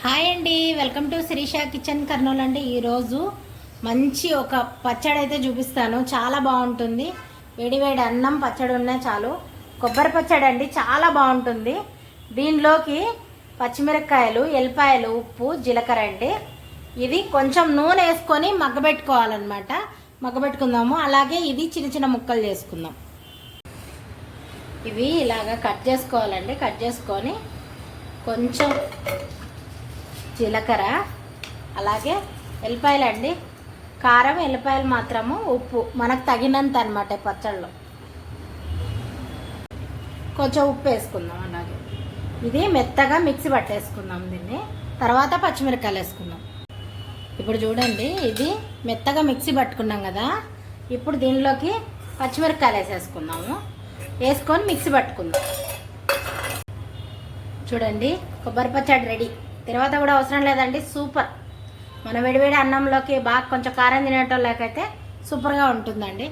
Hi అండి, welcome to Shirisha kitchen Kurnool అండి. ఈరోజు మంచి ఒక పచ్చడి అయితే చూపిస్తాను. చాలా బాగుంటుంది. వేడివేడి అన్నం పచ్చడి ఉన్నా చాలు. కొబ్బరి పచ్చడి అండి, చాలా బాగుంటుంది. దీనిలోకి పచ్చిమిరపకాయలు, ఎల్లిపాయలు, ఉప్పు, జీలకర్ర అండి. ఇది కొంచెం నూనె వేసుకొని మగ్గబెట్టుకోవాలన్నమాట. మగ్గబెట్టుకుందాము. అలాగే ఇది చిన్న చిన్న ముక్కలు చేసుకుందాం. ఇవి ఇలాగా కట్ చేసుకోవాలండి. కట్ చేసుకొని కొంచెం జీలకర్ర, అలాగే ఎల్లిపాయలు అండి. కారం, ఎల్లిపాయలు మాత్రము, ఉప్పు మనకు తగినంత అనమాట. పచ్చళ్ళు కొంచెం ఉప్పు వేసుకుందాం. అలాగే ఇది మెత్తగా మిక్సీ పట్టేసుకుందాం. దీన్ని తర్వాత పచ్చిమిరపకాయలు వేసుకుందాం. ఇప్పుడు చూడండి, ఇది మెత్తగా మిక్సీ పట్టుకున్నాం కదా. ఇప్పుడు దీనిలోకి పచ్చిమిరపకాయలు వేసేసుకుందాము. వేసుకొని మిక్సీ పట్టుకుందాం. చూడండి, కొబ్బరి పచ్చడి రెడీ. తర్వాత కూడా అవసరం లేదండి, సూపర్. మన వేడివేడి అన్నంలోకి బాగా కొంచెం కారం తినేటోళ్ళకైతే సూపర్గా ఉంటుందండి.